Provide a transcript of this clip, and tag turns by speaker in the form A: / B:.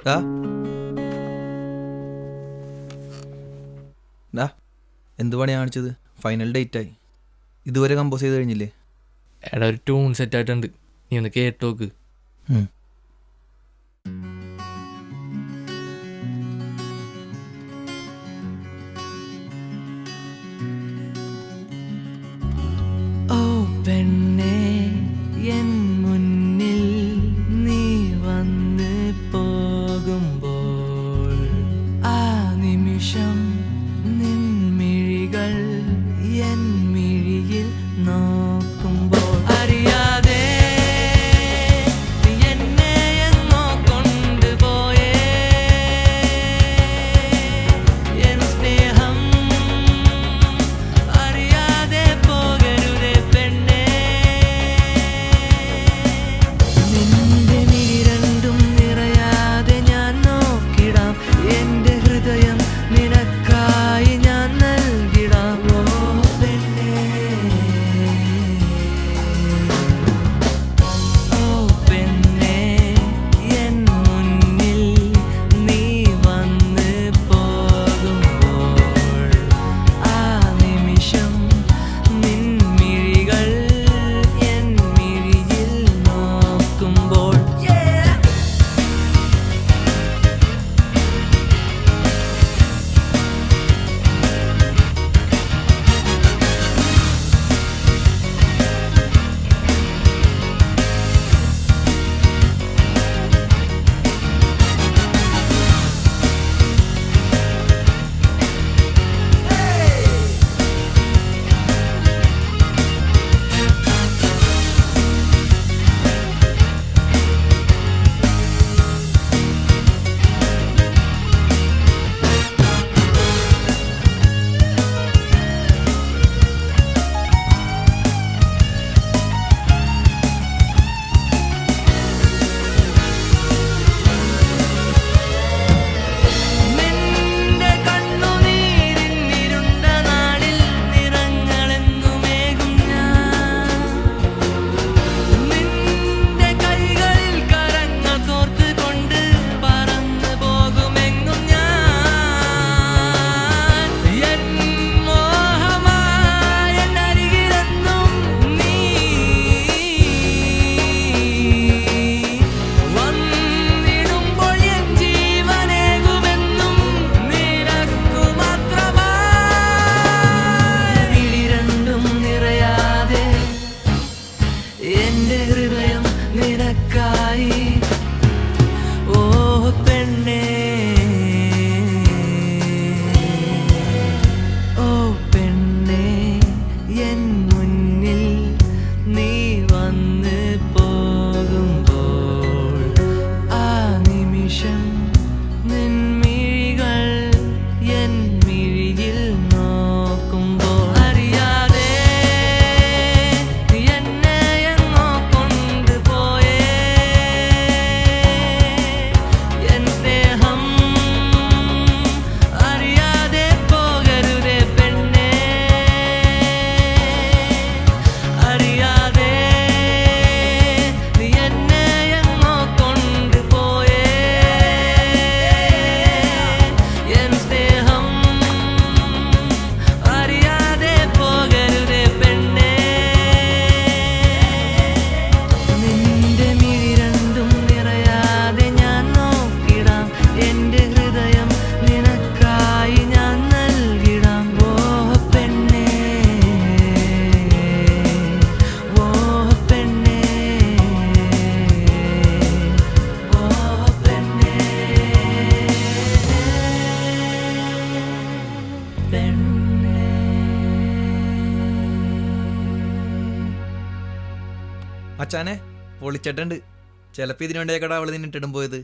A: ഡാ ഡാ എന്ത് പണിയാണ് കാണിച്ചത്? ഫൈനൽ ഡേറ്റായി. ഇതുവരെ കമ്പോസ് ചെയ്ത് കഴിഞ്ഞില്ലേ?
B: എടാ ഒരു ട്യൂൺ സെറ്റ് ആയിട്ടുണ്ട്, നീ ഒന്ന് കേട്ടോക്ക്.
C: ഓ പെണ്ണേ, എൻ മുന്നിൽ നീ വന്ന് പോകുമ്പോൾ ആ നിമിഷം നിൻമിഴികൾ എൻ മിഴിയിൽ നോക്കുമ്പോൾ അറിയാതെ നീ എന്നെ എന്നോ കൊണ്ടുപോയേ എൻ സ്നേഹം അറിയാതെ പോകരുതേ പെണ്ണേ. നിന്റെ മിഴിരണ്ടും നിറയാതെ ഞാൻ നോക്കിടാം, എന്റെ ഹൃദയം നിനക്കായി ഞാൻ നൽകിടാം. ഓ പെണ്ണേ, ഓ പെണ്ണേ, എൻ മുന്നിൽ നീ വന്ന് പോകുമ്പോൾ ആ നിമിഷം നിൻമിഴികൾ എൻ മിഴിയിൽ നോക്കുമ്പോൾ നിന്റെ കണ്ണുനീരിന്നിരുണ്ട നാളിൽ നിറങ്ങളെന്നുമേകും ഞാൻ. നിന്റെ കൈകളിൽ കരങ്ങൾ കോർത്ത് കൊണ്ട് പറന്നു പോകുമെങ്ങും ഞാൻ. എൻ മോഹമായ എന്നരികിലെന്നും നീ വന്നിടുമ്പോൾ എൻ ജീവനേകുമെന്നും നിനക്കു മാത്രമായി. വിഴിരണ്ടും നിറയാതെ എന്റെ ഹൃദയം നിനക്കായി. ഓ പെണ്ണേ, ഓ പെണ്ണേ, എൻ മുന്നിൽ നീ വന്ന് പോകുമ്പോൾ ആ നിമിഷം നിൻമിഴികൾ എൻ മിഴിയിൽ നോക്കുമ്പോൾ അറിയാതെ നീ എന്നെ എന്നോ കൊണ്ടുപോയേ എൻ സ്നേഹം അറിയാതെ പോകരുതേ പെണ്ണേ. അറിയാതെ നീ എന്നെ എന്നോ കൊണ്ടുപോയേ എൻ സ്നേഹം അറിയാതെ പോകരുതേ പെണ്ണേ. നിന്റെ മിഴിരണ്ടും നിറയാതെ ഞാൻ നോക്കിടാം, എന്റെ ഹൃദയം നിനക്കായി ഞാൻ നൽകിടാം. ഓ പെണ്ണേ, ഓ പെണ്ണേ, ഓ പെണ്ണേ, പെണ്ണേ.
A: മച്ചാനെ പൊളിച്ചിട്ടുണ്ട്. ചിലപ്പോൾ ഇതിനു വേണ്ടിയേക്കടാ അവള് നിന്നിട്ടിടും പോയത്.